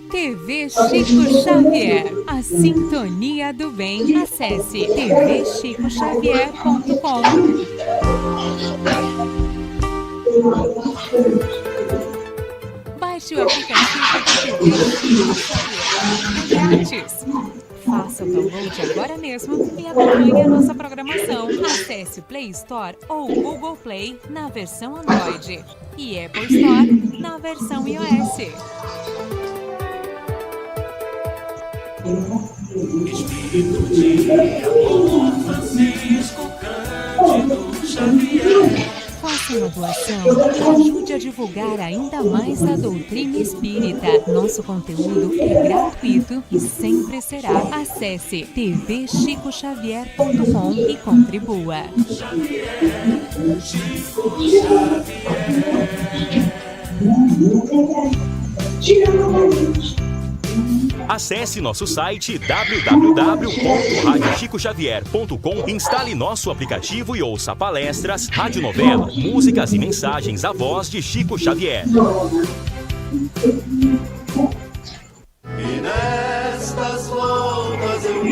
TV Chico Xavier, a sintonia do bem. Acesse tvchicoxavier.com. Baixe o aplicativo da TV Chico Xavier. É grátis. Faça o download agora mesmo e acompanhe a nossa programação. Acesse o Play Store ou Google Play na versão Android e Apple Store na versão iOS. Espírito de amor, Francisco Cândido Xavier. Faça uma doação e ajude a divulgar ainda mais a doutrina espírita. Nosso conteúdo é gratuito e sempre será. Acesse tvchicoxavier.com e contribua. Acesse nosso site www.radiochicoxavier.com, instale nosso aplicativo e ouça palestras, radionovela, músicas e mensagens à voz de Chico Xavier. E nestas voltas eu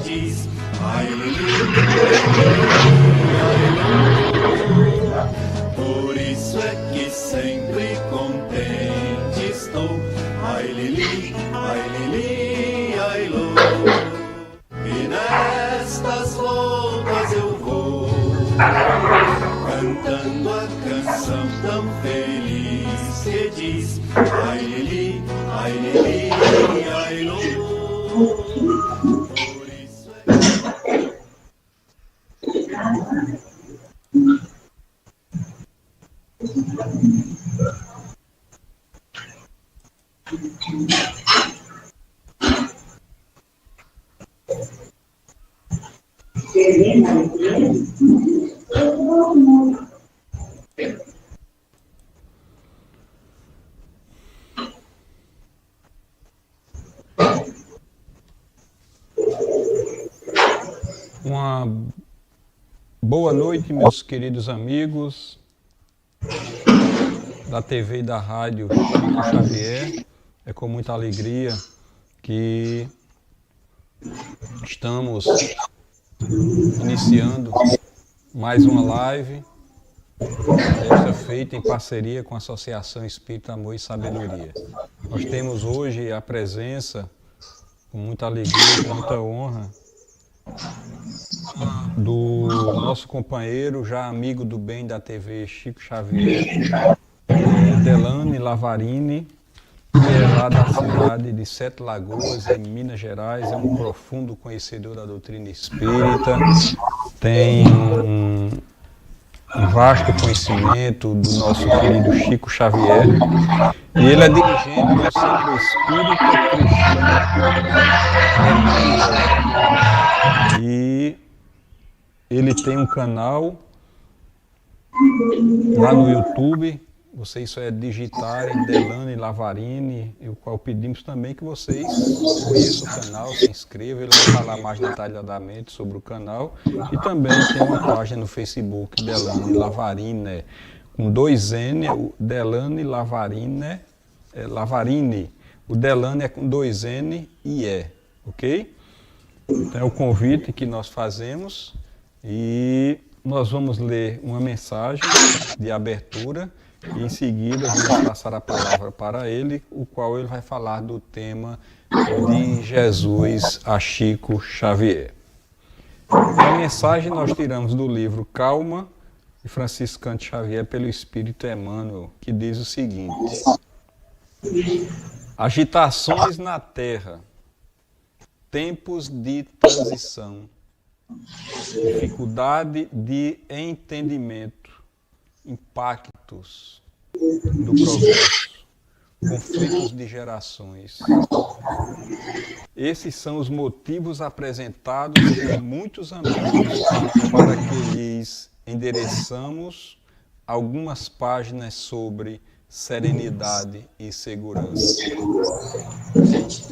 diz, por isso é que sempre contente estou. Ai Lili, ai Lô. E nestas voltas eu vou cantando a canção tão feliz que diz ai Lili, ai Lô. Por isso é Uma boa noite, meus queridos amigos da TV e da Rádio Chico Xavier. É com muita alegria que estamos iniciando mais uma live, esta feita em parceria com a Associação Espírita Amor e Sabedoria. Nós temos hoje a presença, com muita alegria, com muita honra, do nosso companheiro, já amigo do bem da TV Chico Xavier, Delane Lavarini, que é lá da cidade de Sete Lagoas, em Minas Gerais, é um profundo conhecedor da doutrina espírita, tem um vasto conhecimento do nosso querido Chico Xavier, e ele é dirigente do Centro Espírita Cristão. E ele tem um canal lá no YouTube. Vocês só digitarem Delane Lavarini, o qual pedimos também que vocês conheçam o canal, se inscrevam. Ele vai falar mais detalhadamente sobre o canal. E também tem uma página no Facebook, Delane Lavarini, com 2 N, o Delane Lavarini, Lavarini. O Delane é com 2 N e E, ok? Então é o convite que nós fazemos e nós vamos ler uma mensagem de abertura. E em seguida vamos passar a palavra para ele, o qual ele vai falar do tema de Jesus a Chico Xavier. A mensagem nós tiramos do livro Calma, de Francisco Cândido Xavier, pelo Espírito Emmanuel, que diz o seguinte: agitações na Terra, tempos de transição, dificuldade de entendimento, impactos do progresso, conflitos de gerações. Esses são os motivos apresentados por muitos amigos para que lhes endereçamos algumas páginas sobre serenidade e segurança.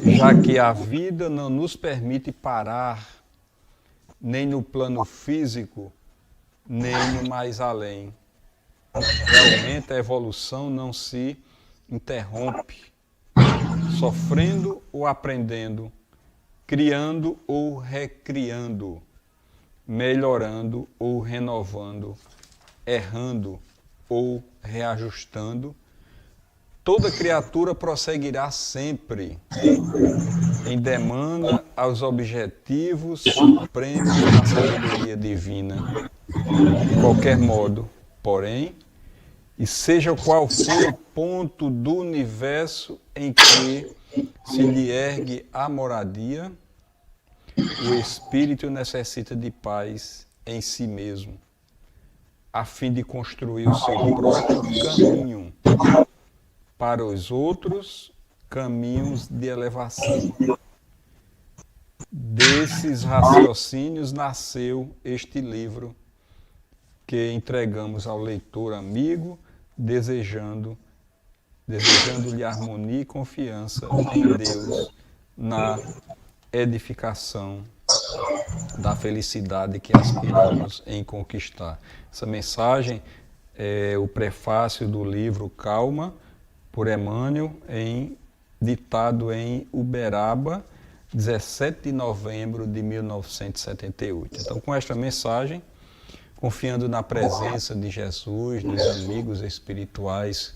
Já que a vida não nos permite parar nem no plano físico, nem no mais além. Realmente a evolução não se interrompe, sofrendo ou aprendendo, criando ou recriando, melhorando ou renovando, errando ou reajustando. Toda criatura prosseguirá sempre em demanda aos objetivos supremos da sabedoria divina. De qualquer modo, porém, e seja qual for o ponto do universo em que se lhe ergue a moradia, o espírito necessita de paz em si mesmo, a fim de construir o seu próprio caminho para os outros, caminhos de elevação. Desses raciocínios nasceu este livro que entregamos ao leitor amigo, desejando-lhe harmonia e confiança em Deus na edificação da felicidade que aspiramos em conquistar. Essa mensagem é o prefácio do livro Calma, por Emmanuel, ditado em Uberaba, 17 de novembro de 1978. Então, com esta mensagem, confiando na presença de Jesus, dos amigos espirituais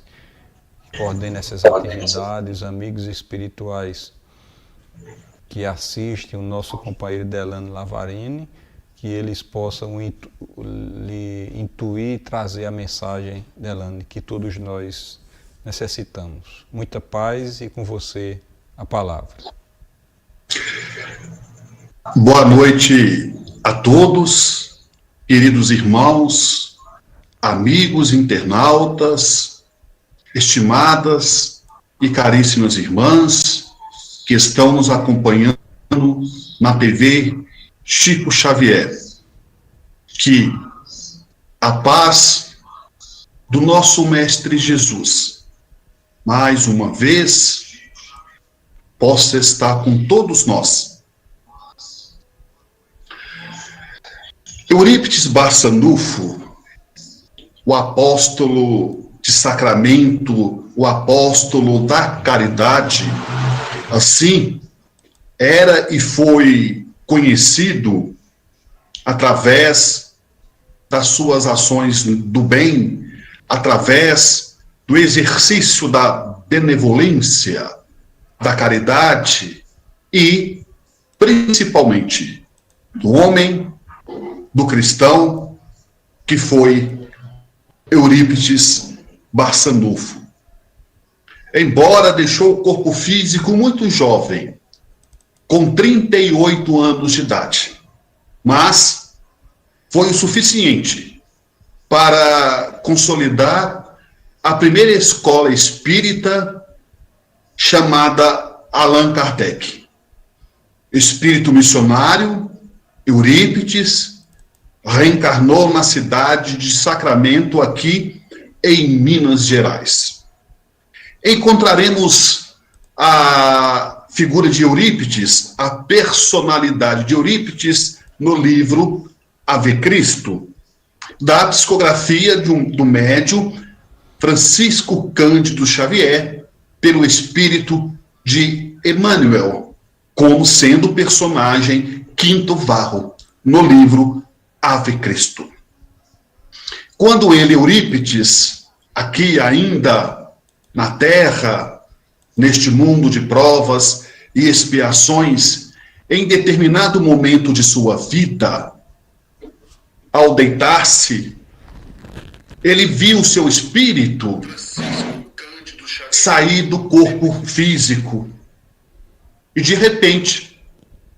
que coordenam essas atividades, os amigos espirituais que assistem o nosso companheiro Delano Lavarini, que eles possam lhe intuir e trazer a mensagem, Delano, que todos nós necessitamos. Muita paz e com você a palavra. Boa noite a todos, queridos irmãos, amigos internautas, estimadas e caríssimas irmãs que estão nos acompanhando na TV Chico Xavier. Que a paz do nosso Mestre Jesus, mais uma vez, possa estar com todos nós. Eurípides Barçanufo, o apóstolo de Sacramento, o apóstolo da caridade, assim, era e foi conhecido através das suas ações do bem, através do exercício da benevolência, da caridade e, principalmente, do homem, do cristão, que foi Eurípides Barçanufo. Embora deixou o corpo físico muito jovem, com 38 anos de idade, mas foi o suficiente para consolidar a primeira escola espírita chamada Allan Kardec. Espírito missionário, Eurípides, reencarnou na cidade de Sacramento, aqui em Minas Gerais. Encontraremos a figura de Eurípides, a personalidade de Eurípides, no livro Ave Cristo, da psicografia do médium Francisco Cândido Xavier, pelo espírito de Emmanuel, como sendo o personagem Quinto Varro, no livro Ave Cristo. Quando ele, Eurípides, aqui ainda na Terra, neste mundo de provas e expiações, em determinado momento de sua vida, ao deitar-se, ele viu seu espírito sair do corpo físico. E, de repente,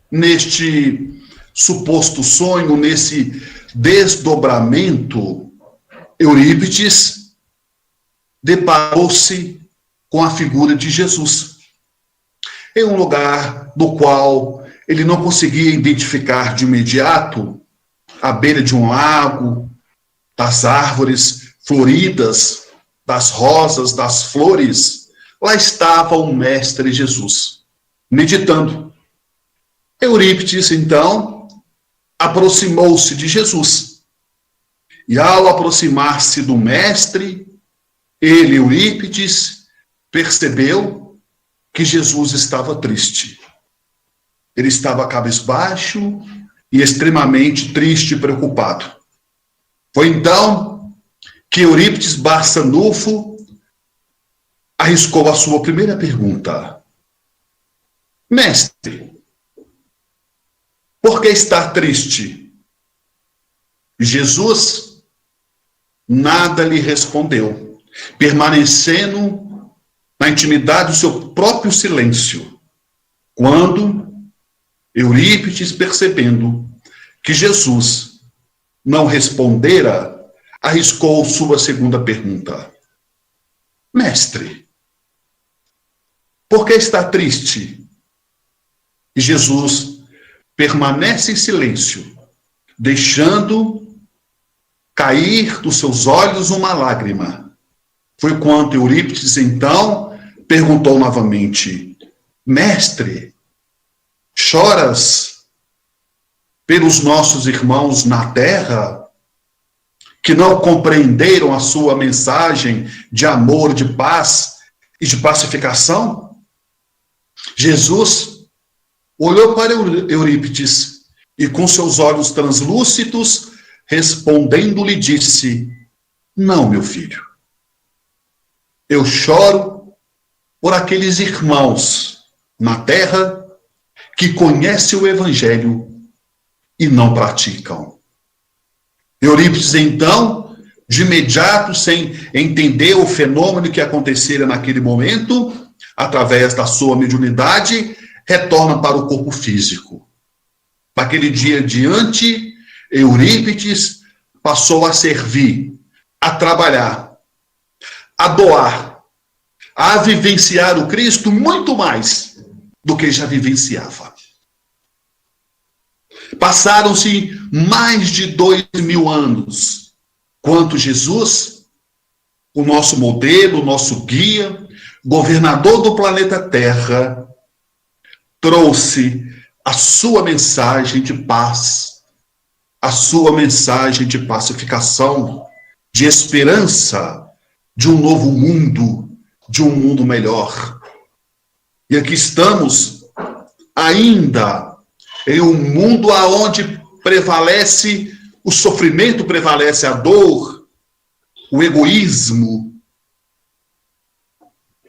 neste suposto sonho, nesse desdobramento, Eurípides deparou-se com a figura de Jesus, em um lugar no qual ele não conseguia identificar de imediato, à beira de um lago, das árvores floridas, das rosas, das flores. Lá estava o Mestre Jesus, meditando. Eurípides, então, aproximou-se de Jesus. E ao aproximar-se do Mestre, ele, Eurípides, percebeu que Jesus estava triste. Ele estava cabisbaixo e extremamente triste e preocupado. Foi então que Eurípides Barçanufo arriscou a sua primeira pergunta. Mestre, por que está triste? Jesus nada lhe respondeu, permanecendo na intimidade do seu próprio silêncio. Quando Eurípides, percebendo que Jesus não respondera, arriscou sua segunda pergunta. Mestre, por que está triste? E Jesus permanece em silêncio, deixando cair dos seus olhos uma lágrima. Foi quando Eurípides, então, perguntou novamente, Mestre, choras pelos nossos irmãos na terra, que não compreenderam a sua mensagem de amor, de paz e de pacificação? Jesus olhou para Eurípides e, com seus olhos translúcidos, respondendo-lhe, disse, não, meu filho, eu choro por aqueles irmãos na terra que conhecem o Evangelho e não praticam. Eurípides, então, de imediato, sem entender o fenômeno que acontecera naquele momento, através da sua mediunidade, retorna para o corpo físico. Naquele dia adiante, Eurípides passou a servir, a trabalhar, a doar, a vivenciar o Cristo muito mais do que já vivenciava. Passaram-se mais de 2000 anos, quando Jesus, o nosso modelo, o nosso guia, governador do planeta Terra, trouxe a sua mensagem de paz, a sua mensagem de pacificação, de esperança, de um novo mundo, de um mundo melhor. E aqui estamos ainda em um mundo onde prevalece o sofrimento, prevalece a dor, o egoísmo,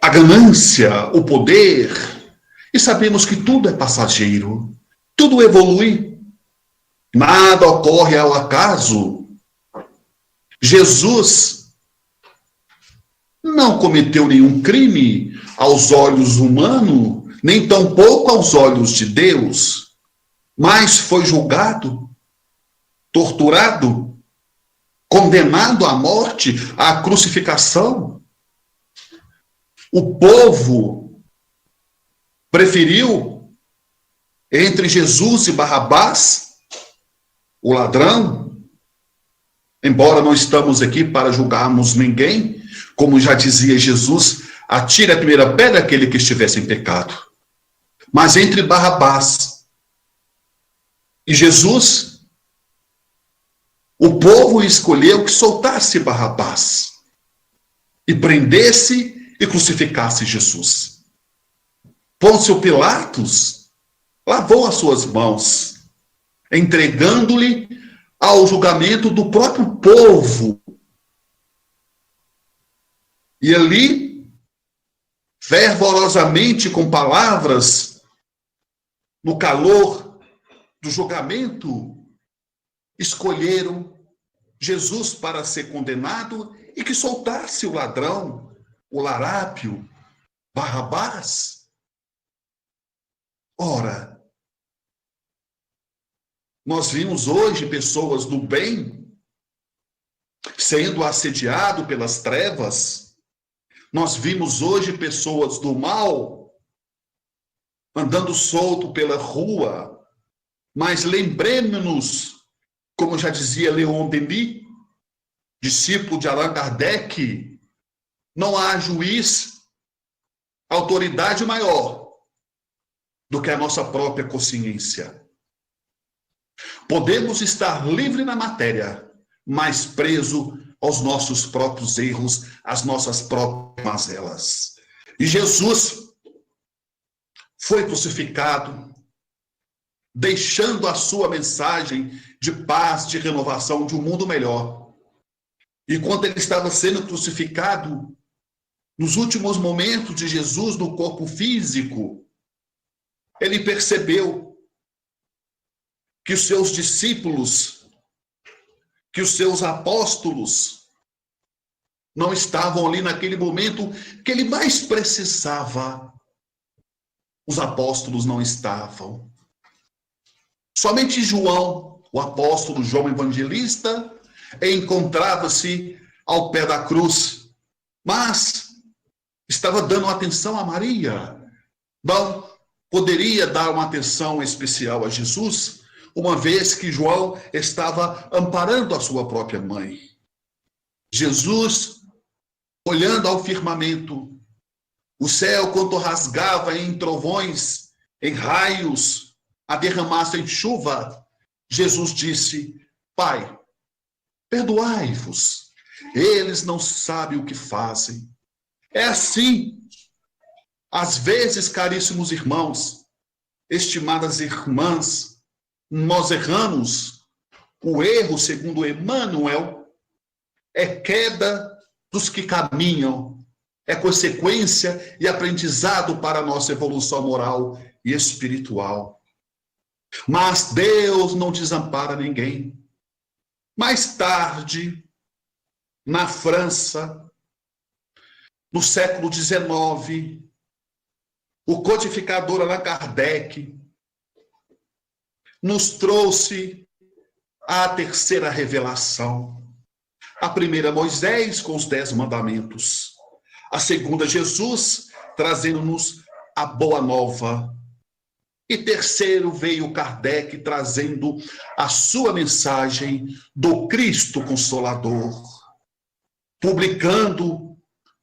a ganância, o poder. E sabemos que tudo é passageiro, tudo evolui, nada ocorre ao acaso. Jesus não cometeu nenhum crime aos olhos humanos, nem tampouco aos olhos de Deus, mas foi julgado, torturado, condenado à morte, à crucificação. O povo preferiu, entre Jesus e Barrabás, o ladrão, embora não estamos aqui para julgarmos ninguém, como já dizia Jesus, atire a primeira pedra aquele que estivesse em pecado. Mas entre Barrabás e Jesus, o povo escolheu que soltasse Barrabás e prendesse e crucificasse Jesus. Pôncio Pilatos lavou as suas mãos, entregando-lhe ao julgamento do próprio povo. E ali, fervorosamente, com palavras, no calor do julgamento, escolheram Jesus para ser condenado e que soltasse o ladrão, o larápio, Barrabás. Ora, Nós vimos hoje pessoas do bem sendo assediado pelas trevas. Nós vimos hoje pessoas do mal andando solto pela rua. Mas lembremos-nos, como já dizia Leon Denis, discípulo de Allan Kardec, não há juiz, autoridade maior do que a nossa própria consciência. Podemos estar livres na matéria, mas preso aos nossos próprios erros, às nossas próprias mazelas. E Jesus foi crucificado, deixando a sua mensagem de paz, de renovação, de um mundo melhor. E quando ele estava sendo crucificado, nos últimos momentos de Jesus no corpo físico, ele percebeu que os seus discípulos, que os seus apóstolos não estavam ali naquele momento que ele mais precisava. Os apóstolos não estavam. Somente João, o apóstolo João Evangelista, encontrava-se ao pé da cruz, mas estava dando atenção a Maria. Não poderia dar uma atenção especial a Jesus, uma vez que João estava amparando a sua própria mãe. Jesus, olhando ao firmamento, o céu, quando rasgava em trovões, em raios, a derramasse chuva, Jesus disse: Pai, perdoai-vos, eles não sabem o que fazem. É assim. Às vezes, caríssimos irmãos, estimadas irmãs, nós erramos. O erro, segundo Emmanuel, é queda dos que caminham, é consequência e aprendizado para a nossa evolução moral e espiritual. Mas Deus não desampara ninguém. Mais tarde, na França, no século XIX, o codificador Allan Kardec nos trouxe a terceira revelação. A primeira, Moisés com os 10 mandamentos. A segunda, Jesus trazendo-nos a boa nova. E terceiro, veio Kardec trazendo a sua mensagem do Cristo Consolador, publicando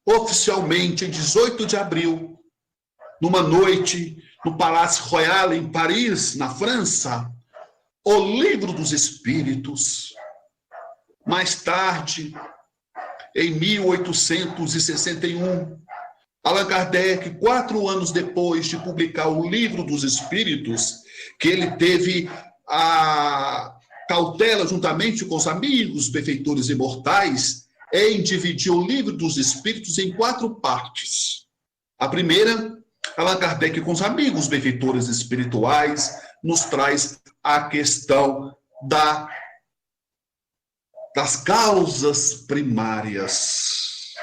oficialmente em 18 de abril, numa noite no Palácio Royal em Paris, na França, o Livro dos Espíritos. Mais tarde, em 1861, Allan Kardec, 4 anos depois de publicar o Livro dos Espíritos, que ele teve a cautela, juntamente com os amigos benfeitores imortais, em dividir o Livro dos Espíritos em 4 partes. A primeira, Allan Kardec, com os amigos benfeitores espirituais, nos traz a questão das causas primárias.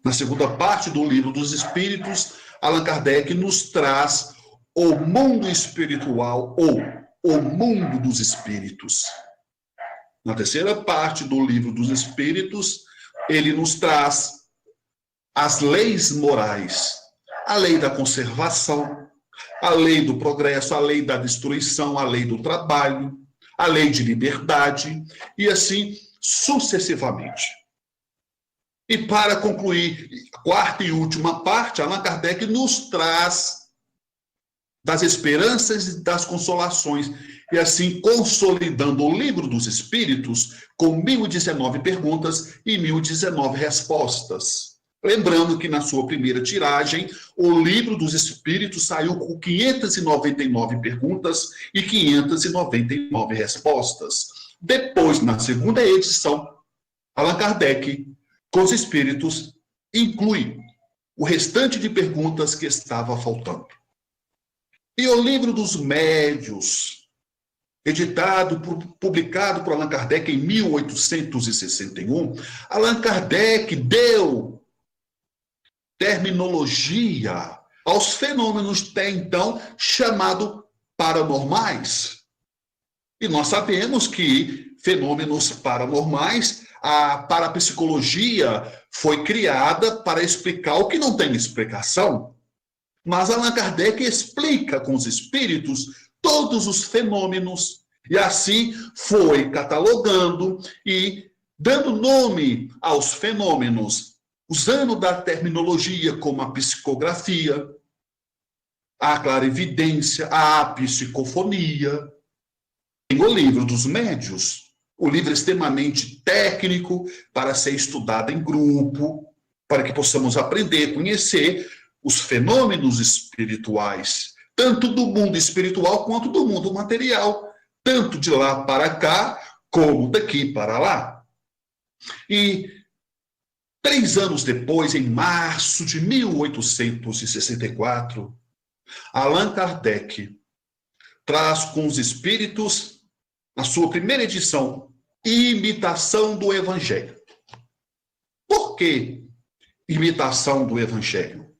Na segunda parte do Livro dos Espíritos, Allan Kardec nos traz o mundo espiritual ou o mundo dos espíritos. Na terceira parte do Livro dos Espíritos, ele nos traz as leis morais, a lei da conservação, a lei do progresso, a lei da destruição, a lei do trabalho, a lei de liberdade, e assim sucessivamente. E para concluir, a quarta e última parte, Allan Kardec nos traz das esperanças e das consolações, e assim consolidando o Livro dos Espíritos com 1019 perguntas e 1019 respostas. Lembrando que na sua primeira tiragem, o Livro dos Espíritos saiu com 599 perguntas e 599 respostas. Depois, na segunda edição, Allan Kardec, com os Espíritos, inclui o restante de perguntas que estava faltando. E o Livro dos Médios, publicado por Allan Kardec em 1861, Allan Kardec deu terminologia aos fenômenos até então chamados paranormais. E nós sabemos que fenômenos paranormais, a parapsicologia foi criada para explicar o que não tem explicação. Mas Allan Kardec explica com os espíritos todos os fenômenos. E assim foi catalogando e dando nome aos fenômenos, usando da terminologia como a psicografia, a clarividência, a psicofonia. Tem o livro dos médios, o livro extremamente técnico para ser estudado em grupo, para que possamos aprender, conhecer os fenômenos espirituais, tanto do mundo espiritual quanto do mundo material, tanto de lá para cá, como daqui para lá. E 3 anos depois, em março de 1864, Allan Kardec traz com os espíritos, na sua primeira edição, Imitação do Evangelho. Por que imitação do Evangelho?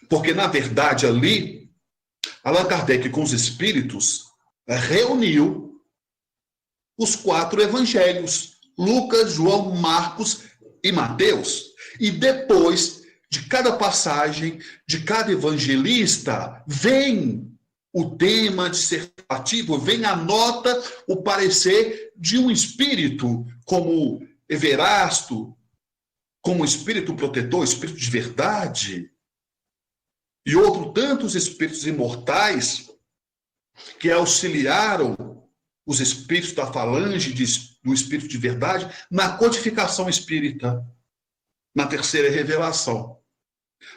Porque, na verdade, ali, Allan Kardec com os espíritos reuniu os 4 evangelhos, Lucas, João, Marcos e Mateus. E depois de cada passagem, de cada evangelista, vem o tema dissertativo, vem a nota, o parecer de um espírito, como Everasto, como espírito protetor, espírito de verdade, e outros tantos espíritos imortais que auxiliaram os espíritos da falange do espírito de verdade na codificação espírita, na terceira revelação.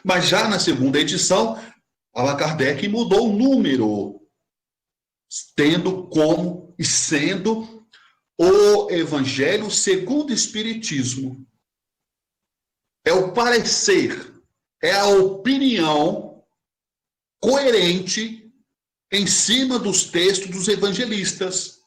Mas já na segunda edição, Allan Kardec mudou o número, tendo como e sendo o Evangelho segundo o Espiritismo. É o parecer, é a opinião coerente em cima dos textos dos evangelistas.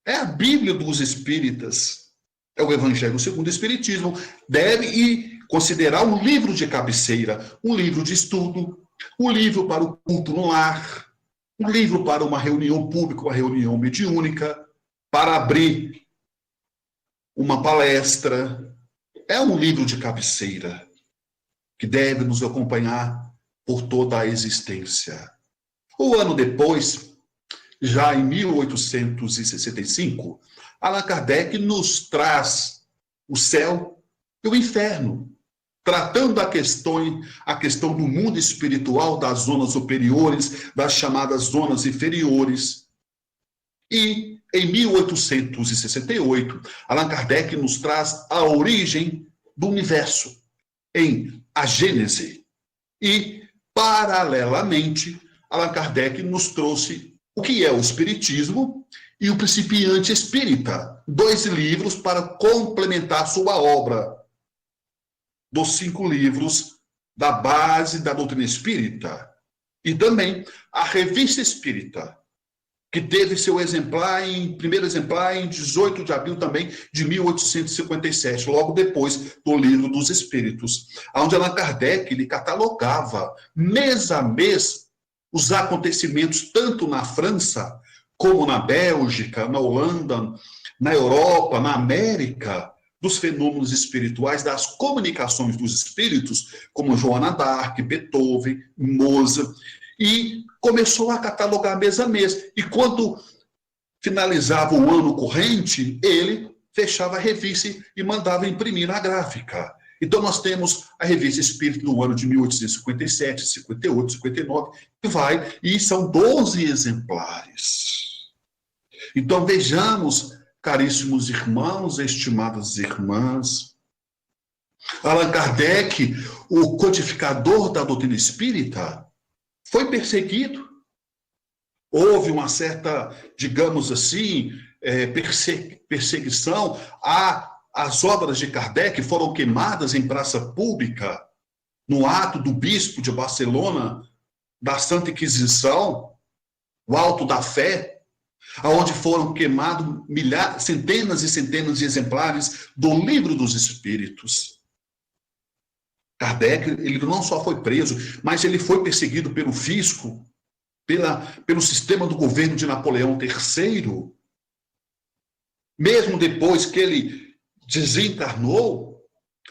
É a Bíblia dos Espíritas. É o Evangelho segundo o Espiritismo. Deve considerar um livro de cabeceira, um livro de estudo, um livro para o culto no lar, um livro para uma reunião pública, uma reunião mediúnica, para abrir uma palestra. É um livro de cabeceira que deve nos acompanhar por toda a existência. Um ano depois, já em 1865, Allan Kardec nos traz o céu e o inferno, tratando a questão do mundo espiritual, das zonas superiores, das chamadas zonas inferiores. E, em 1868, Allan Kardec nos traz a origem do universo, em A Gênese. E, paralelamente, Allan Kardec nos trouxe o que é o Espiritismo e o Principiante Espírita, 2 livros para complementar sua obra, dos 5 livros da base da doutrina espírita. E também a Revista Espírita, que teve seu primeiro exemplar em 18 de abril também de 1857, logo depois do Livro dos Espíritos, onde Allan Kardec ele catalogava mês a mês os acontecimentos tanto na França como na Bélgica, na Holanda, na Europa, na América, dos fenômenos espirituais, das comunicações dos espíritos, como Joana d'Arc, Beethoven, Mozart, e começou a catalogar mês a mês. E quando finalizava o ano corrente, ele fechava a revista e mandava imprimir na gráfica. Então nós temos a Revista Espírita do ano de 1857, 58, 59, e são 12 exemplares. Então vejamos, caríssimos irmãos, estimadas irmãs, Allan Kardec, o codificador da doutrina espírita, foi perseguido. Houve uma certa, digamos assim, perseguição. As obras de Kardec foram queimadas em praça pública, no ato do bispo de Barcelona, da Santa Inquisição, o Alto da Fé, onde foram queimados centenas e centenas de exemplares do Livro dos Espíritos. Kardec, ele não só foi preso, mas ele foi perseguido pelo fisco, pelo sistema do governo de Napoleão III, mesmo depois que ele desencarnou,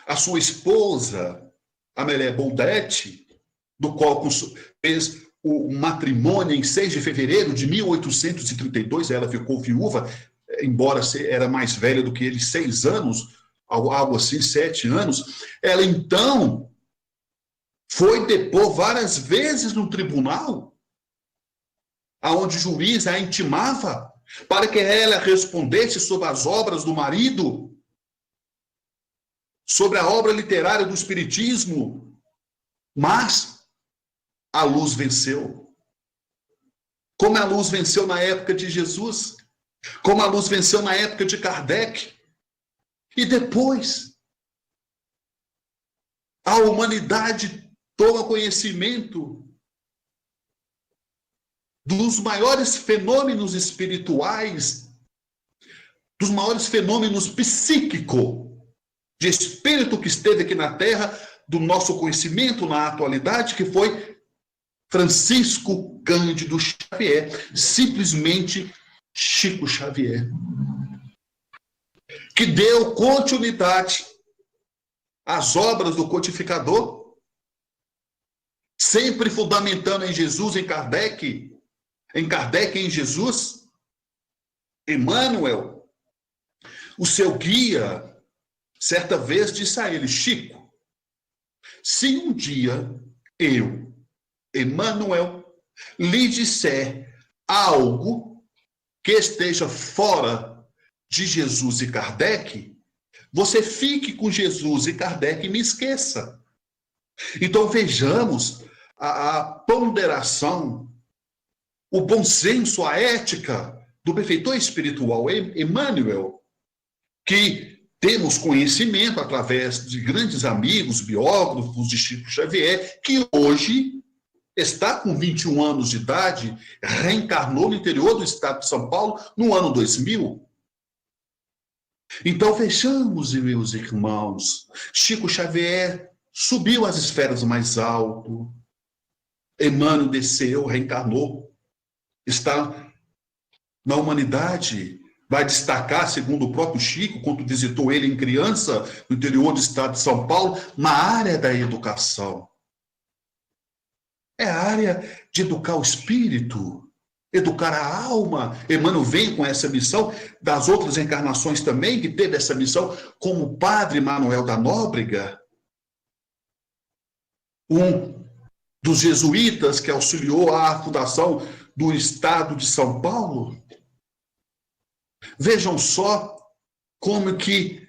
a sua esposa, Amélie Baudet, do qual fez o matrimônio em 6 de fevereiro de 1832, ela ficou viúva, embora era mais velha do que ele, 6 anos, algo assim, 7 anos, ela então foi depor várias vezes no tribunal, aonde o juiz a intimava para que ela respondesse sobre as obras do marido, sobre a obra literária do Espiritismo, mas a luz venceu. Como a luz venceu na época de Jesus, como a luz venceu na época de Kardec, e depois a humanidade toma conhecimento dos maiores fenômenos espirituais, dos maiores fenômenos psíquicos, de espírito que esteve aqui na Terra, do nosso conhecimento na atualidade, que foi Francisco Cândido Xavier, simplesmente Chico Xavier, que deu continuidade às obras do codificador, sempre fundamentando em Jesus, em Kardec e em Jesus. Emmanuel, o seu guia, certa vez disse a ele: Chico, se um dia eu, Emmanuel, lhe disser algo que esteja fora de Jesus e Kardec, você fique com Jesus e Kardec e me esqueça. Então vejamos a ponderação, o bom senso, a ética do benfeitor espiritual Emmanuel, que temos conhecimento através de grandes amigos, biógrafos de Chico Xavier, que hoje está com 21 anos de idade, reencarnou no interior do estado de São Paulo no ano 2000. Então vejamos, meus irmãos, Chico Xavier subiu às esferas mais altas, Emmanuel desceu, reencarnou, está na humanidade, vai destacar, segundo o próprio Chico, quando visitou ele em criança, no interior do estado de São Paulo, na área da educação. É a área de educar o espírito, educar a alma. Emmanuel vem com essa missão, das outras encarnações também, que teve essa missão, como o padre Manuel da Nóbrega, um dos jesuítas que auxiliou a fundação do estado de São Paulo. Vejam só como que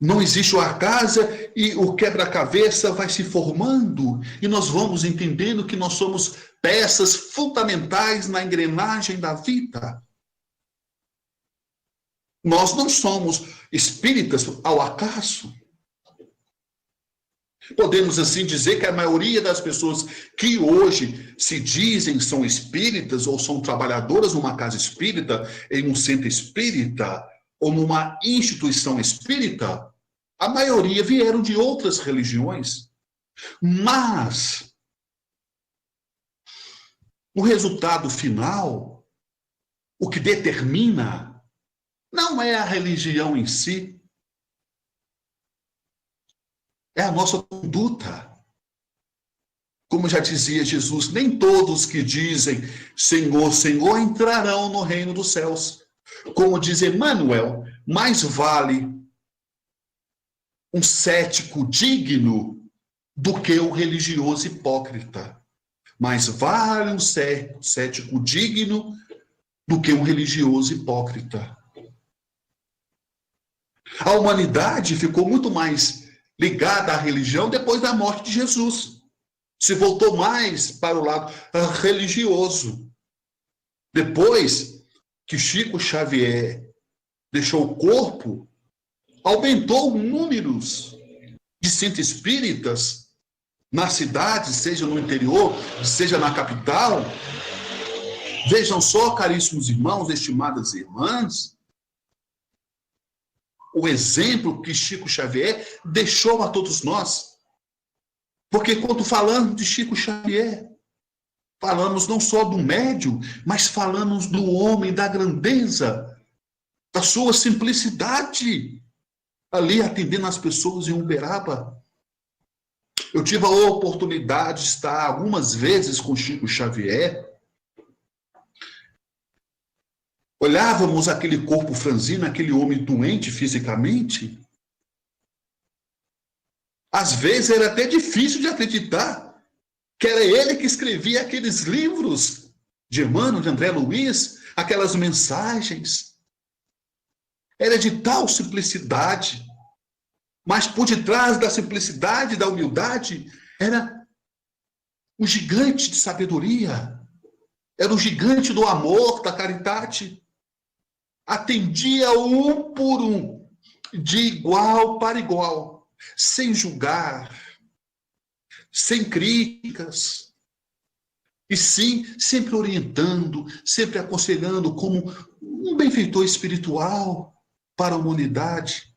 não existe uma casa e o quebra-cabeça vai se formando e nós vamos entendendo que nós somos peças fundamentais na engrenagem da vida. Nós não somos espíritas ao acaso. Podemos assim dizer que a maioria das pessoas que hoje se dizem são espíritas ou são trabalhadoras numa casa espírita, em um centro espírita ou numa instituição espírita, a maioria vieram de outras religiões. Mas o resultado final, o que determina, não é a religião em si, é a nossa conduta. Como já dizia Jesus, nem todos que dizem Senhor, Senhor entrarão no reino dos céus. Como diz Emmanuel, mais vale um cético digno do que um religioso hipócrita. Mais vale um cético digno do que um religioso hipócrita. A humanidade ficou muito mais ligada à religião depois da morte de Jesus. Se voltou mais para o lado religioso. Depois que Chico Xavier deixou o corpo, aumentou números de centros espíritas na cidade, seja no interior, seja na capital. Vejam só, caríssimos irmãos, estimadas irmãs, o exemplo que Chico Xavier deixou a todos nós. Porque quando falamos de Chico Xavier, Falamos não só do médium, mas falamos do homem, da grandeza, da sua simplicidade, ali atendendo as pessoas em Uberaba. Eu tive a oportunidade de estar algumas vezes com Chico Xavier. Olhávamos aquele corpo franzino, aquele homem doente fisicamente. Às vezes era até difícil de acreditar que era ele que escrevia aqueles livros de Emmanuel, de André Luiz, aquelas mensagens. Era de tal simplicidade, mas por detrás da simplicidade, da humildade, era o gigante de sabedoria, era o gigante do amor, da caridade. Atendia um por um, de igual para igual, sem julgar, sem críticas, e sim, sempre orientando, sempre aconselhando como um benfeitor espiritual para a humanidade.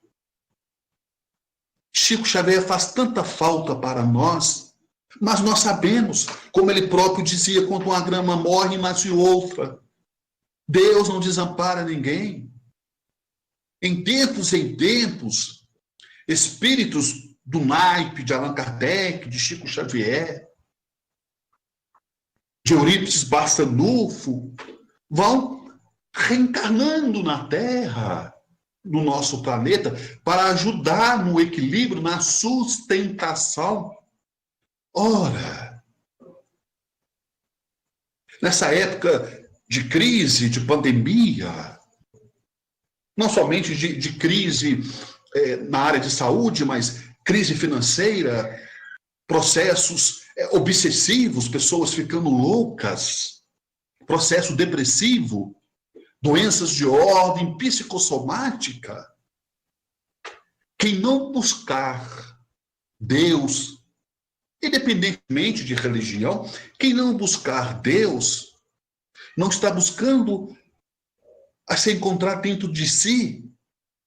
Chico Xavier faz tanta falta para nós, mas nós sabemos, como ele próprio dizia, quando uma grama morre, nasce outra. Deus não desampara ninguém. Em tempos, espíritos do naipe de Allan Kardec, de Chico Xavier, de Eurípides Barçanufo, vão reencarnando na Terra, no nosso planeta, para ajudar no equilíbrio, na sustentação. Ora, nessa época de crise, de pandemia, não somente de crise na área de saúde, mas crise financeira, processos obsessivos, pessoas ficando loucas, processo depressivo, doenças de ordem psicossomática. Quem não buscar Deus, independentemente de religião, quem não buscar Deus, não está buscando a se encontrar dentro de si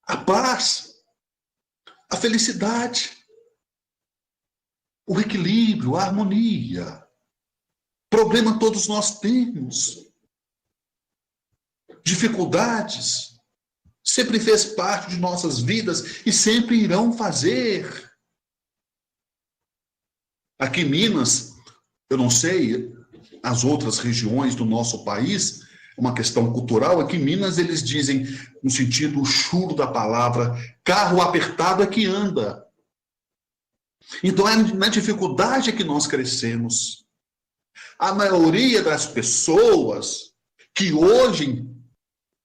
a paz, a felicidade, o equilíbrio, a harmonia. Problema todos nós temos. Dificuldades. Sempre fez parte de nossas vidas e sempre irão fazer. Aqui em Minas, eu não sei, as outras regiões do nosso país, uma questão cultural, aqui em Minas eles dizem, no sentido chulo da palavra, carro apertado é que anda. Então é na dificuldade que nós crescemos. A maioria das pessoas que hoje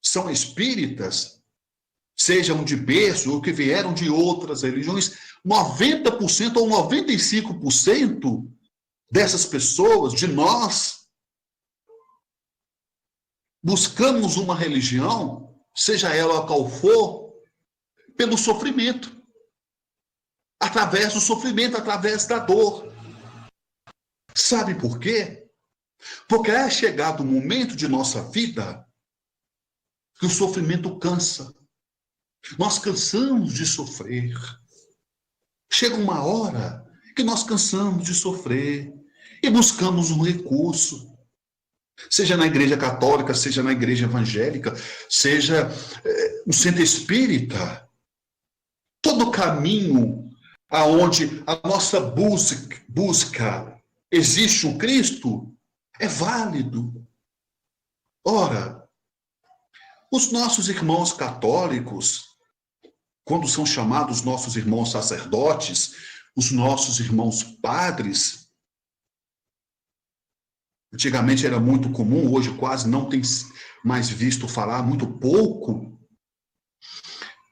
são espíritas, sejam de berço ou que vieram de outras religiões, 90% ou 95% dessas pessoas, de nós, buscamos uma religião, seja ela qual for, pelo sofrimento. Através do sofrimento, através da dor. Sabe por quê? Porque é chegado o momento de nossa vida que o sofrimento cansa. Nós cansamos de sofrer. Chega uma hora que nós cansamos de sofrer e buscamos um recurso. Seja na igreja católica, seja na igreja evangélica, seja no centro espírita. Todo caminho aonde a nossa busca existe um Cristo é válido. Ora, os nossos irmãos católicos, quando são chamados nossos irmãos sacerdotes, os nossos irmãos padres, antigamente era muito comum, hoje quase não tem mais visto falar, muito pouco,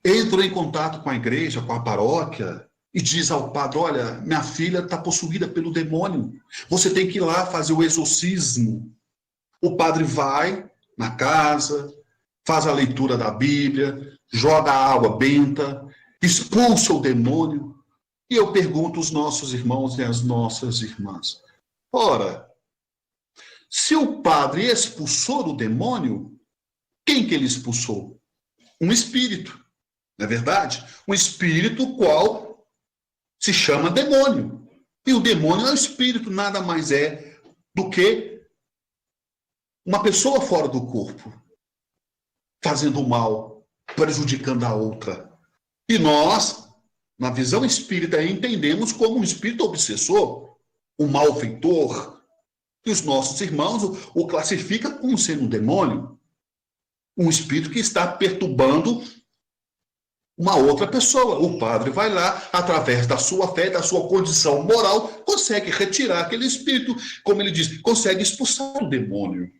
entram em contato com a igreja, com a paróquia, e diz ao padre, olha, minha filha está possuída pelo demônio, você tem que ir lá fazer o exorcismo. O padre vai na casa, faz a leitura da Bíblia, joga a água benta, expulsa o demônio. E eu pergunto aos nossos irmãos e às nossas irmãs, ora, se o padre expulsou o demônio, quem que ele expulsou? Um espírito, não é verdade? Um espírito qual se chama demônio. E o demônio é o espírito, nada mais é do que uma pessoa fora do corpo, fazendo mal, prejudicando a outra. E nós, na visão espírita, entendemos como um espírito obsessor, um malfeitor, e os nossos irmãos o classificam como sendo um demônio, um espírito que está perturbando uma outra pessoa. O padre vai lá, através da sua fé, da sua condição moral, consegue retirar aquele espírito, como ele diz, consegue expulsar o demônio.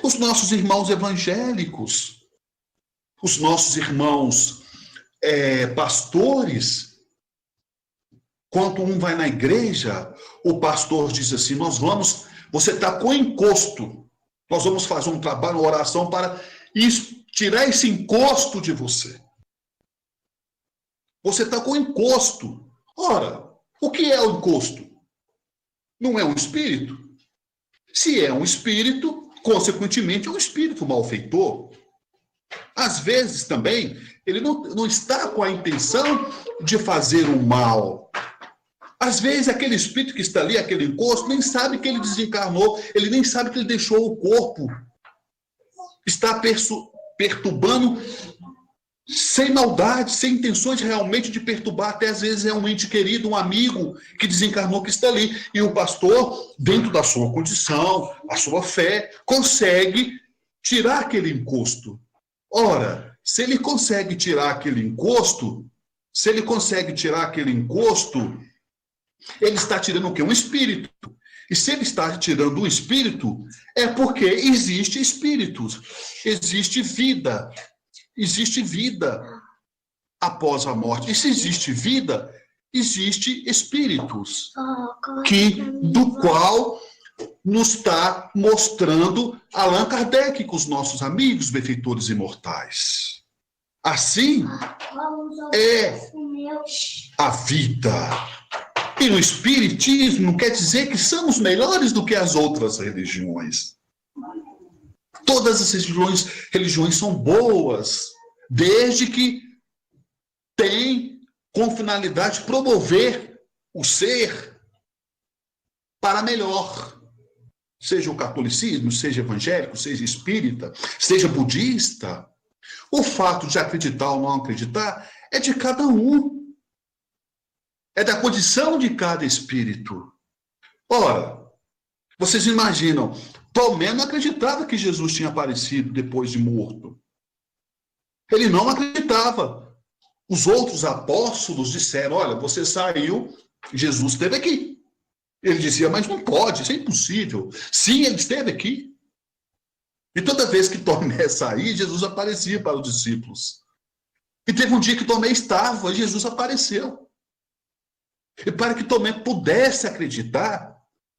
Os nossos irmãos evangélicos, os nossos irmãos pastores, quando um vai na igreja, o pastor diz assim, você está com encosto, nós vamos fazer um trabalho, uma oração para tirar esse encosto de você. Você está com encosto. Ora, o que é o encosto? Não é um espírito? Se é um espírito, consequentemente é um espírito malfeitor. Às vezes também, ele não está com a intenção de fazer o mal. Às vezes aquele espírito que está ali, aquele encosto, nem sabe que ele desencarnou, ele nem sabe que ele deixou o corpo. Está perturbando sem maldade, sem intenções realmente de perturbar, até às vezes é um ente querido, um amigo que desencarnou que está ali. E o pastor, dentro da sua condição, a sua fé, consegue tirar aquele encosto. Ora, se ele consegue tirar aquele encosto, ele está tirando o quê? Um espírito. E se ele está tirando um espírito, é porque existe espíritos, existe vida após a morte. E se existe vida, existe espíritos, do qual nos está mostrando Allan Kardec com os nossos amigos benfeitores imortais. Assim é a vida. E no Espiritismo não quer dizer que somos melhores do que as outras religiões. Todas as religiões são boas, desde que tem com finalidade promover o ser para melhor. Seja o catolicismo, seja evangélico, seja espírita, seja budista. O fato de acreditar ou não acreditar é de cada um. É da condição de cada espírito. Ora, vocês imaginam, Tomé não acreditava que Jesus tinha aparecido depois de morto. Ele não acreditava. Os outros apóstolos disseram, olha, você saiu, Jesus esteve aqui. Ele dizia, mas não pode, isso é impossível. Sim, ele esteve aqui. E toda vez que Tomé saía, Jesus aparecia para os discípulos. E teve um dia que Tomé estava, e Jesus apareceu. E para que Tomé pudesse acreditar,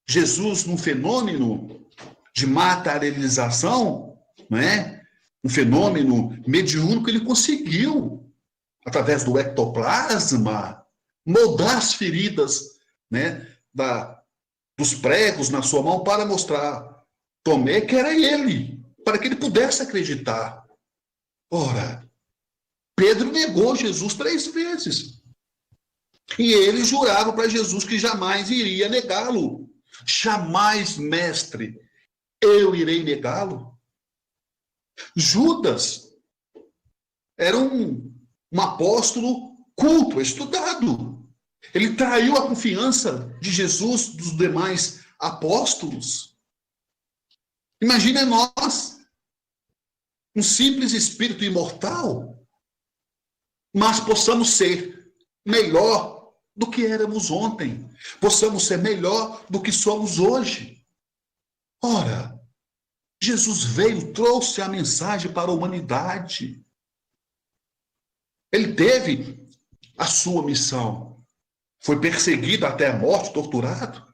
Jesus, num fenômeno de materialização, né? Um fenômeno mediúnico, ele conseguiu, através do ectoplasma, moldar as feridas, né? Dos pregos na sua mão para mostrar Tomé que era ele, para que ele pudesse acreditar. Ora, Pedro negou Jesus 3 vezes. E ele jurava para Jesus que jamais iria negá-lo. Jamais, mestre, eu irei negá-lo. Judas era um apóstolo culto, estudado. Ele traiu a confiança de Jesus, dos demais apóstolos. Imagina nós, um simples espírito imortal, mas possamos ser melhor do que éramos ontem. Possamos ser melhor do que somos hoje. Ora, Jesus veio, trouxe a mensagem para a humanidade. Ele teve a sua missão. Foi perseguido até a morte, torturado.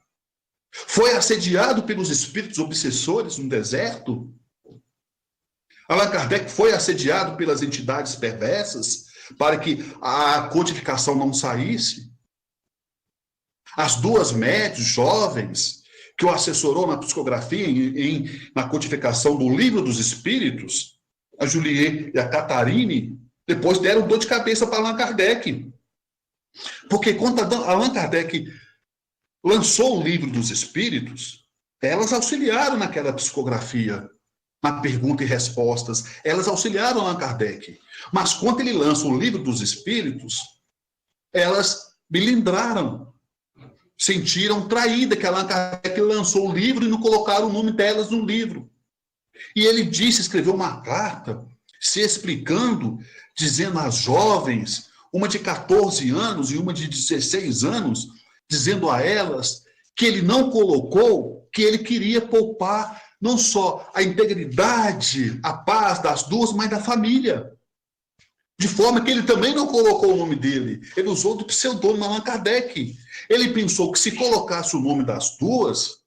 Foi assediado pelos espíritos obsessores no deserto. Allan Kardec foi assediado pelas entidades perversas para que a codificação não saísse. As 2 médiuns jovens que o assessorou na psicografia, na codificação do Livro dos Espíritos, a Juliette e a Catarine, depois deram dor de cabeça para Allan Kardec. Porque quando Allan Kardec lançou o Livro dos Espíritos, Elas auxiliaram naquela psicografia, na pergunta e respostas. Elas auxiliaram Allan Kardec. Mas quando ele lança o Livro dos Espíritos, elas melindraram, sentiram traída que Allan Kardec lançou o livro e não colocaram o nome delas no livro. E ele escreveu uma carta, se explicando, dizendo às jovens, uma de 14 anos e uma de 16 anos, dizendo a elas que ele não colocou, que ele queria poupar não só a integridade, a paz das duas, mas da família. De forma que ele também não colocou o nome dele. Ele usou do pseudônimo Allan Kardec. Ele pensou que se colocasse o nome das duas,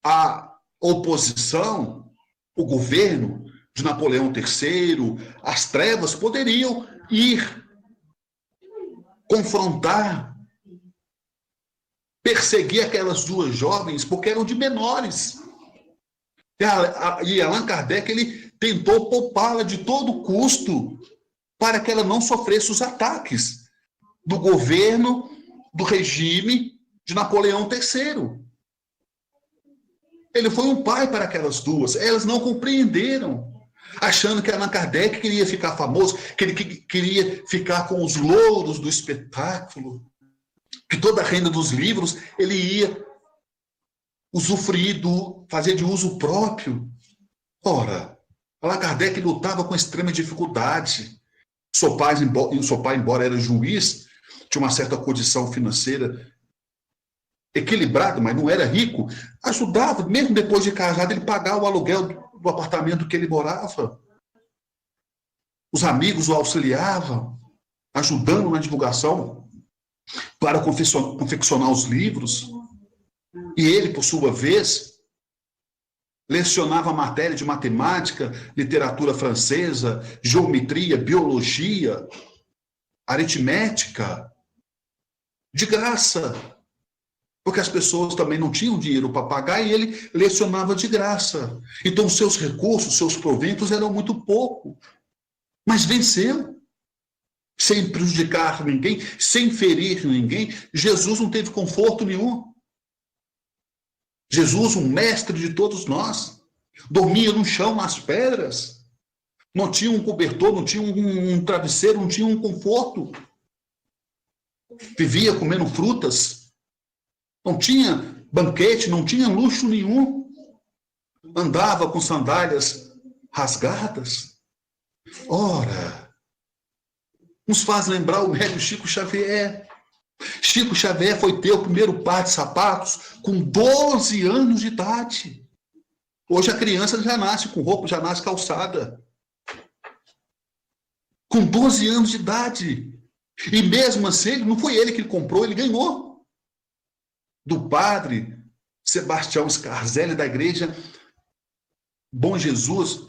a oposição, o governo de Napoleão III, as trevas poderiam ir confrontar, perseguir aquelas duas jovens, porque eram de menores. E Allan Kardec, ele tentou poupá-la de todo custo para que ela não sofresse os ataques do governo, do regime de Napoleão III. Ele foi um pai para aquelas duas. Elas não compreenderam, achando que Allan Kardec queria ficar famoso, que ele queria ficar com os louros do espetáculo, que toda a renda dos livros ele ia usufruir, fazer de uso próprio. Ora, Allan Kardec lutava com extrema dificuldade. Seu pai, embora era juiz, tinha uma certa condição financeira equilibrada, mas não era rico, ajudava, mesmo depois de casado, ele pagava o aluguel do apartamento que ele morava. Os amigos o auxiliavam, ajudando na divulgação para confeccionar os livros. E ele, por sua vez, lecionava matéria de matemática, literatura francesa, geometria, biologia, aritmética, de graça. Porque as pessoas também não tinham dinheiro para pagar e ele lecionava de graça. Então, seus recursos, seus proventos eram muito pouco. Mas venceu. Sem prejudicar ninguém, sem ferir ninguém. Jesus não teve conforto nenhum. Jesus, um mestre de todos nós, dormia no chão, nas pedras. Não tinha um cobertor, não tinha um travesseiro, não tinha um conforto. Vivia comendo frutas. Não tinha banquete, não tinha luxo nenhum. Andava com sandálias rasgadas. Ora, nos faz lembrar o médico Chico Xavier. Chico Xavier foi ter o primeiro par de sapatos com 12 anos de idade. Hoje a criança já nasce com roupa, já nasce calçada. Com 12 anos de idade. E mesmo assim, não foi ele que comprou, ele ganhou. Do padre Sebastião Scarzelli, da igreja Bom Jesus,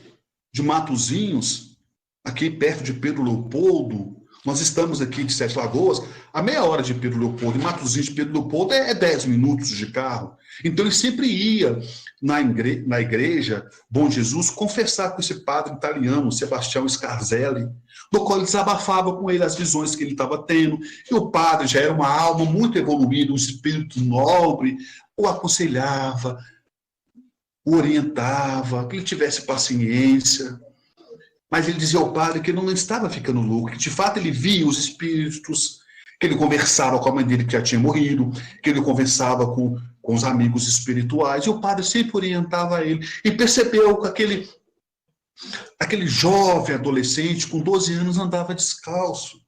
de Matozinhos, aqui perto de Pedro Leopoldo. Nós estamos aqui de Sete Lagoas, a meia hora de Pedro Leopoldo, e Matozinhos de Pedro Leopoldo é 10 minutos de carro. Então ele sempre ia na igreja Bom Jesus confessar com esse padre italiano, Sebastião Scarzelli, do qual ele desabafava com ele as visões que ele estava tendo, e o padre já era uma alma muito evoluída, um espírito nobre, o aconselhava, o orientava, que ele tivesse paciência. Mas ele dizia ao padre que ele não estava ficando louco, que de fato ele via os espíritos, que ele conversava com a mãe dele que já tinha morrido, que ele conversava com os amigos espirituais, e o padre sempre orientava ele. E percebeu que aquele jovem adolescente com 12 anos andava descalço.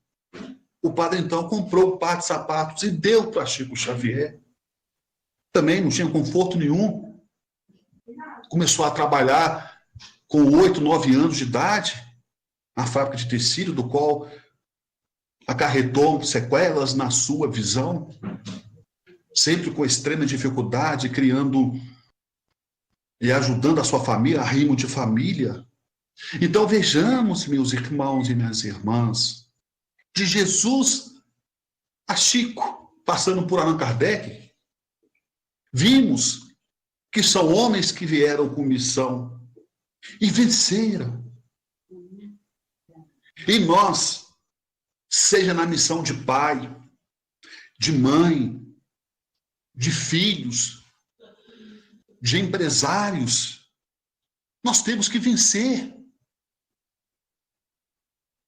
O padre então comprou um par de sapatos e deu para Chico Xavier. Também não tinha conforto nenhum. Começou a trabalhar com 8, 9 anos de idade, na fábrica de tecido, do qual acarretou sequelas na sua visão, sempre com extrema dificuldade, criando e ajudando a sua família, a rimo de família. Então vejamos, meus irmãos e minhas irmãs, de Jesus a Chico, passando por Allan Kardec, vimos que são homens que vieram com missão e venceram. E nós, seja na missão de pai, de mãe, de filhos, de empresários, nós temos que vencer.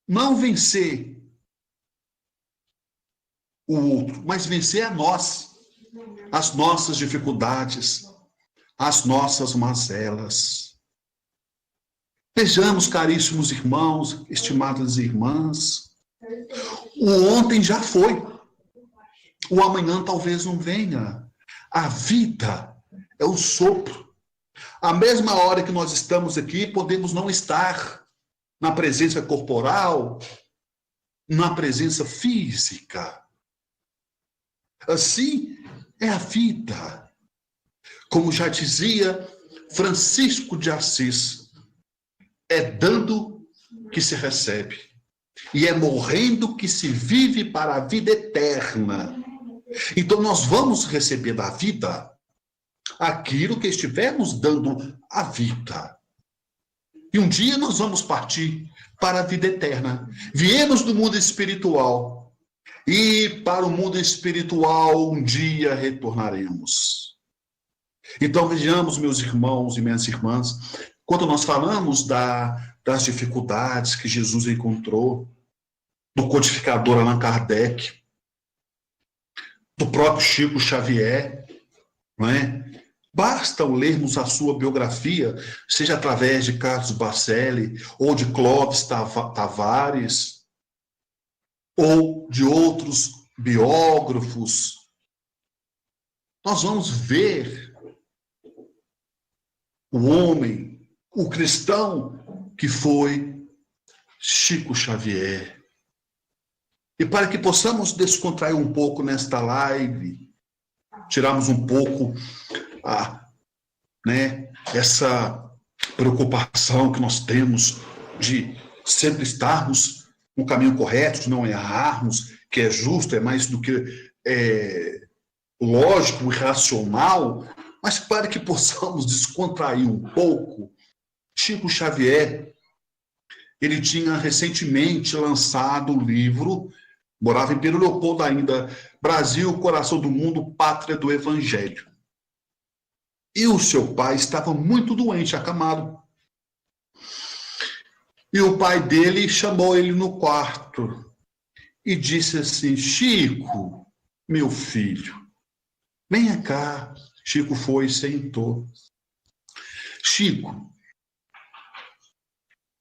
Não vencer o outro, mas vencer a nós, as nossas dificuldades, as nossas mazelas. Vejamos, caríssimos irmãos, estimadas irmãs, o ontem já foi, o amanhã talvez não venha. A vida é o sopro. A mesma hora que nós estamos aqui, podemos não estar na presença corporal, na presença física. Assim é a vida. Como já dizia Francisco de Assis, é dando que se recebe, e é morrendo que se vive para a vida eterna. Então nós vamos receber da vida aquilo que estivermos dando à vida. E um dia nós vamos partir para a vida eterna. Viemos do mundo espiritual, e para o mundo espiritual um dia retornaremos. Então vejamos, meus irmãos e minhas irmãs, quando nós falamos das dificuldades que Jesus encontrou, do codificador Allan Kardec, do próprio Chico Xavier, não é? Basta lermos a sua biografia, seja através de Carlos Bacelli, ou de Clóvis Tavares, ou de outros biógrafos. Nós vamos ver o homem, o cristão que foi Chico Xavier. E para que possamos descontrair um pouco nesta live, tirarmos um pouco essa preocupação que nós temos de sempre estarmos no caminho correto, de não errarmos, que é justo, é mais do que lógico e racional, mas para que possamos descontrair um pouco, Chico Xavier, ele tinha recentemente lançado o livro, morava em Pedro Leopoldo ainda, Brasil, Coração do Mundo, Pátria do Evangelho. E o seu pai estava muito doente, acamado. E o pai dele chamou ele no quarto e disse assim: Chico, meu filho, venha cá. Chico foi e sentou. Chico,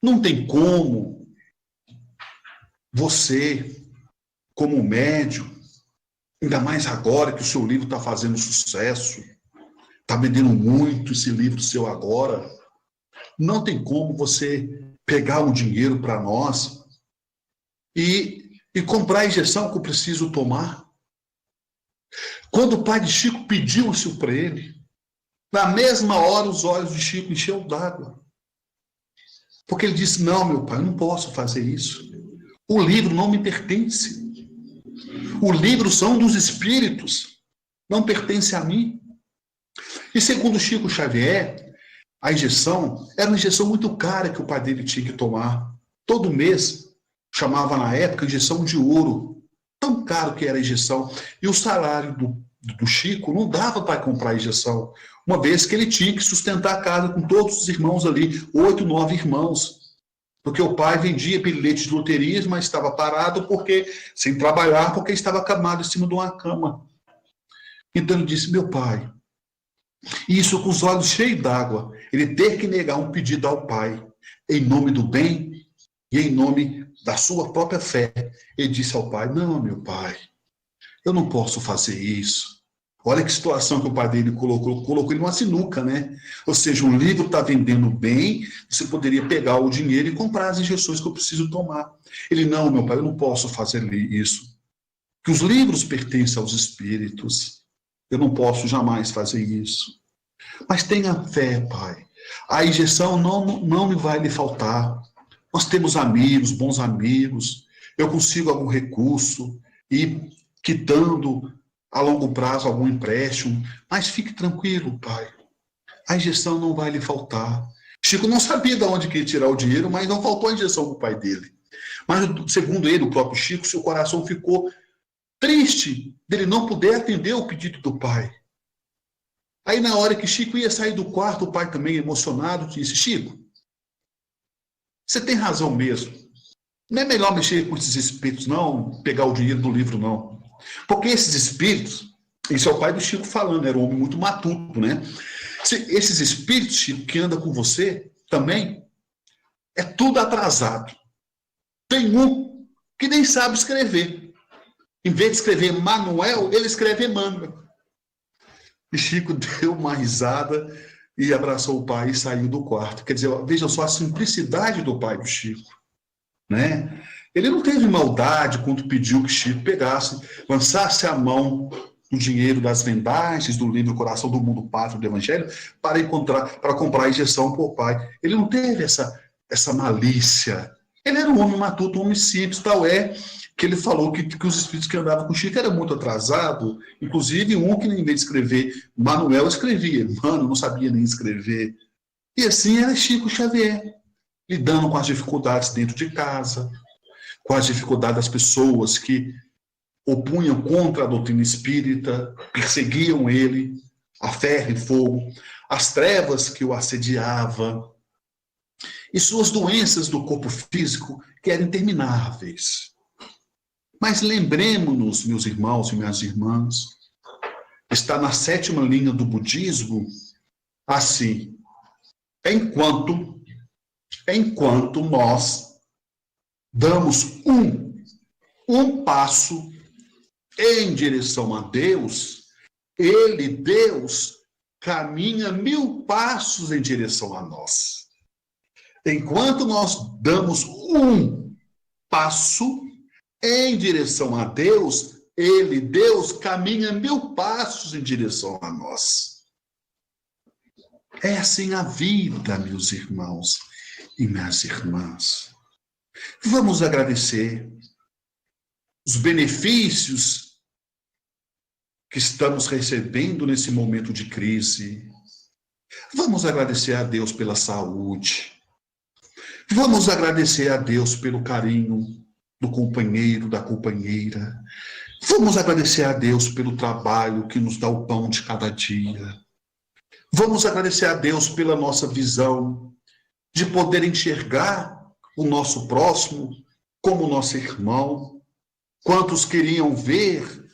não tem como você, como médium, ainda mais agora que o seu livro está fazendo sucesso, está vendendo muito esse livro seu agora, não tem como você pegar um dinheiro para nós e comprar a injeção que eu preciso tomar. Quando o pai de Chico pediu isso para ele, na mesma hora os olhos de Chico encheu d'água. Porque ele disse: não, meu pai, eu não posso fazer isso. O livro não me pertence. O livro são dos espíritos, não pertence a mim. E segundo Chico Xavier, a injeção era uma injeção muito cara que o pai dele tinha que tomar. Todo mês, chamava na época injeção de ouro. Tão caro que era a injeção. E o salário do Chico não dava para comprar a injeção, uma vez que ele tinha que sustentar a casa com todos os irmãos ali, 8, 9 irmãos. Porque o pai vendia bilhetes de loterias, mas estava parado sem trabalhar, porque estava acamado em cima de uma cama. Então ele disse: meu pai, isso com os olhos cheios d'água, ele ter que negar um pedido ao pai, em nome do bem e em nome da sua própria fé. Ele disse ao pai: não, meu pai, eu não posso fazer isso. Olha que situação que o pai dele colocou ele numa sinuca, né? Ou seja, o livro está vendendo bem, você poderia pegar o dinheiro e comprar as injeções que eu preciso tomar. Ele: não, meu pai, eu não posso fazer isso. Que os livros pertencem aos espíritos. Eu não posso jamais fazer isso. Mas tenha fé, pai. A injeção não me vai lhe faltar. Nós temos amigos, bons amigos. Eu consigo algum recurso e quitando a longo prazo algum empréstimo, mas fique tranquilo, pai. A injeção não vai lhe faltar. Chico não sabia de onde que ia tirar o dinheiro, mas não faltou a injeção para o pai dele. Mas, segundo ele, o próprio Chico, seu coração ficou triste dele não poder atender o pedido do pai. Aí na hora que Chico ia sair do quarto, o pai também emocionado disse: Chico, você tem razão mesmo. Não é melhor mexer com esses espíritos, não, pegar o dinheiro do livro, não. Porque esses espíritos, isso é o pai do Chico falando, era um homem muito matuto, né? Esses espíritos, Chico, que andam com você também, é tudo atrasado. Tem um que nem sabe escrever. Em vez de escrever Manuel, ele escreve Emmanuel. E Chico deu uma risada e abraçou o pai e saiu do quarto. Quer dizer, veja só a simplicidade do pai do Chico, né? Ele não teve maldade quando pediu que Chico pegasse, lançasse a mão no dinheiro das vendagens do livro Coração do Mundo Pátrio do Evangelho para comprar a injeção para o pai. Ele não teve essa malícia. Ele era um homem matuto, um homem simples, tal é que ele falou que os espíritos que andavam com Chico eram muito atrasados, inclusive um que, em vez de escrever Manuel, escrevia Mano, não sabia nem escrever. E assim era Chico Xavier, lidando com as dificuldades dentro de casa, com as dificuldades das pessoas que opunham contra a doutrina espírita, perseguiam ele, a ferro e fogo, as trevas que o assediavam, e suas doenças do corpo físico que eram intermináveis. Mas lembremos-nos, meus irmãos e minhas irmãs, está na 7ª linha do budismo, assim, enquanto nós damos um passo em direção a Deus, Deus, caminha 1000 passos em direção a nós. Enquanto nós damos um passo em direção a Deus, Deus, caminha 1000 passos em direção a nós. É assim a vida, meus irmãos e minhas irmãs. Vamos agradecer os benefícios que estamos recebendo nesse momento de crise. Vamos agradecer a Deus pela saúde. Vamos agradecer a Deus pelo carinho do companheiro, da companheira. Vamos agradecer a Deus pelo trabalho que nos dá o pão de cada dia. Vamos agradecer a Deus pela nossa visão de poder enxergar o nosso próximo como nosso irmão. Quantos queriam ver,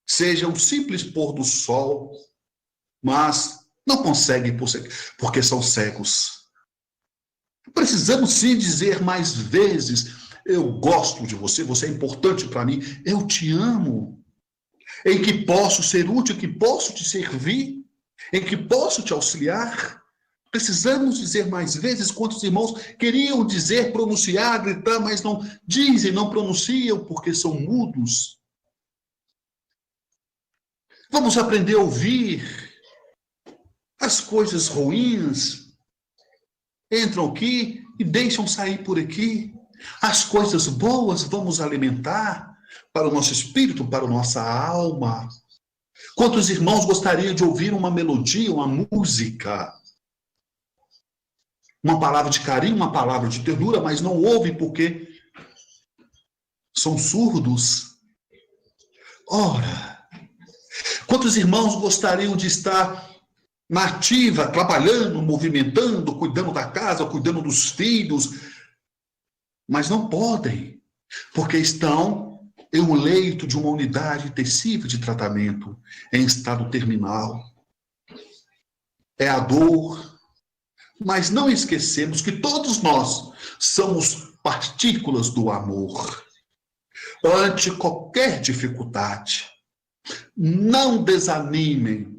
seja um simples pôr do sol, mas não conseguem porque são cegos. Precisamos sim dizer mais vezes: eu gosto de você, você é importante para mim, eu te amo, em que posso ser útil, em que posso te servir, em que posso te auxiliar. Precisamos dizer mais vezes. Quantos irmãos queriam dizer, pronunciar, gritar, mas não dizem, não pronunciam, porque são mudos. Vamos aprender a ouvir. As coisas ruins entram aqui e deixam sair por aqui. As coisas boas vamos alimentar para o nosso espírito, para a nossa alma. Quantos irmãos gostariam de ouvir uma melodia, uma música, uma palavra de carinho, uma palavra de ternura, mas não ouvem porque são surdos? Ora, quantos irmãos gostariam de estar na ativa, trabalhando, movimentando, cuidando da casa, cuidando dos filhos, mas não podem, porque estão em um leito de uma unidade intensiva de tratamento, em estado terminal. É a dor, mas não esquecemos que todos nós somos partículas do amor. Ante qualquer dificuldade, não desanimem,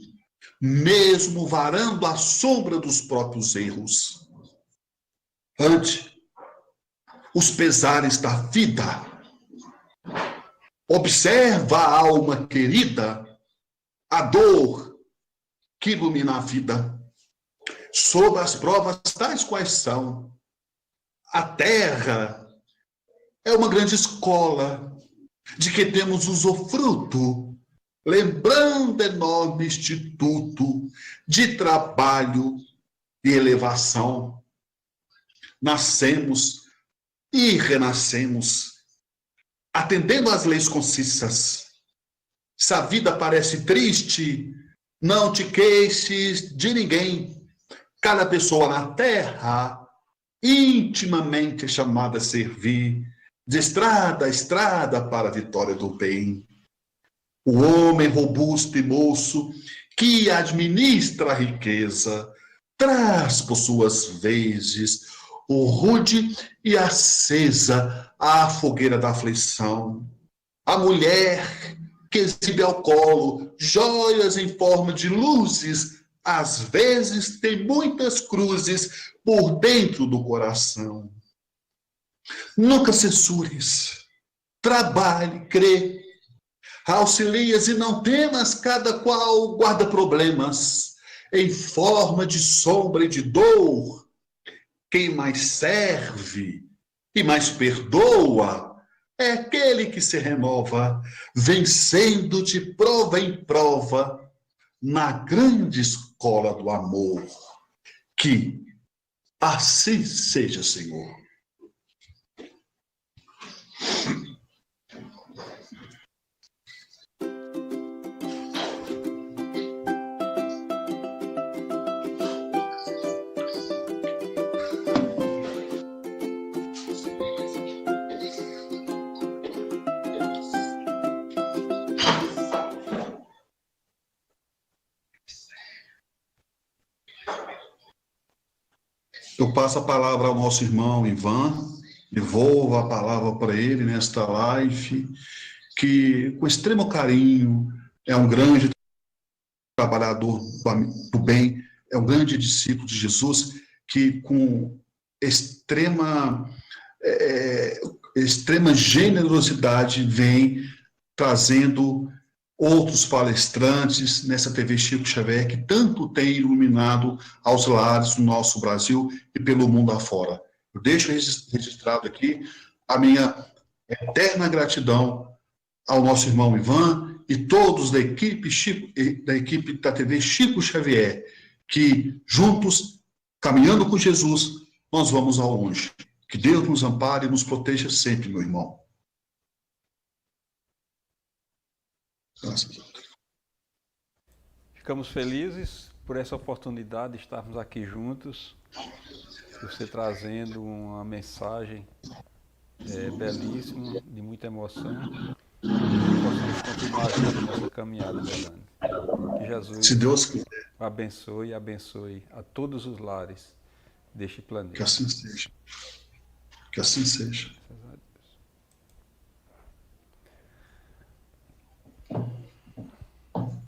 mesmo varando a sombra dos próprios erros. Ante os pesares da vida, observa a alma querida, a dor que ilumina a vida. Sob as provas tais quais são, a terra é uma grande escola de que temos usufruto, lembrando enorme instituto de trabalho e elevação. Nascemos e renascemos, atendendo às leis concisas. Se a vida parece triste, Não te queixes de ninguém. Cada pessoa na terra, intimamente é chamada a servir, de estrada a estrada para a vitória do bem. O homem robusto e moço, que administra a riqueza, traz por suas vezes o rude e acesa a fogueira da aflição. A mulher que exibe ao colo joias em forma de luzes, às vezes tem muitas cruzes por dentro do coração. Nunca censures, trabalhe, crê, auxilias e não temas, cada qual guarda problemas em forma de sombra e de dor. Quem mais serve e mais perdoa é aquele que se renova, vencendo de prova em prova na grande escola do amor. Que assim seja, Senhor. Eu passo a palavra ao nosso irmão Ivan, devolvo a palavra para ele nesta live, que com extremo carinho é um grande trabalhador do bem, é um grande discípulo de Jesus, que com extrema generosidade vem trazendo outros palestrantes nessa TV Chico Xavier, que tanto tem iluminado aos lares do nosso Brasil e pelo mundo afora. Eu deixo registrado aqui a minha eterna gratidão ao nosso irmão Ivan e todos da equipe da TV Chico Xavier, que juntos, caminhando com Jesus, nós vamos ao longe. Que Deus nos ampare e nos proteja sempre, meu irmão. Ficamos felizes por essa oportunidade de estarmos aqui juntos, você trazendo uma mensagem belíssima, de muita emoção, e possamos continuar juntos nessa caminhada, Delane. Que Jesus, se Deus quiser, abençoe e abençoe a todos os lares deste planeta. que assim seja. Que assim seja.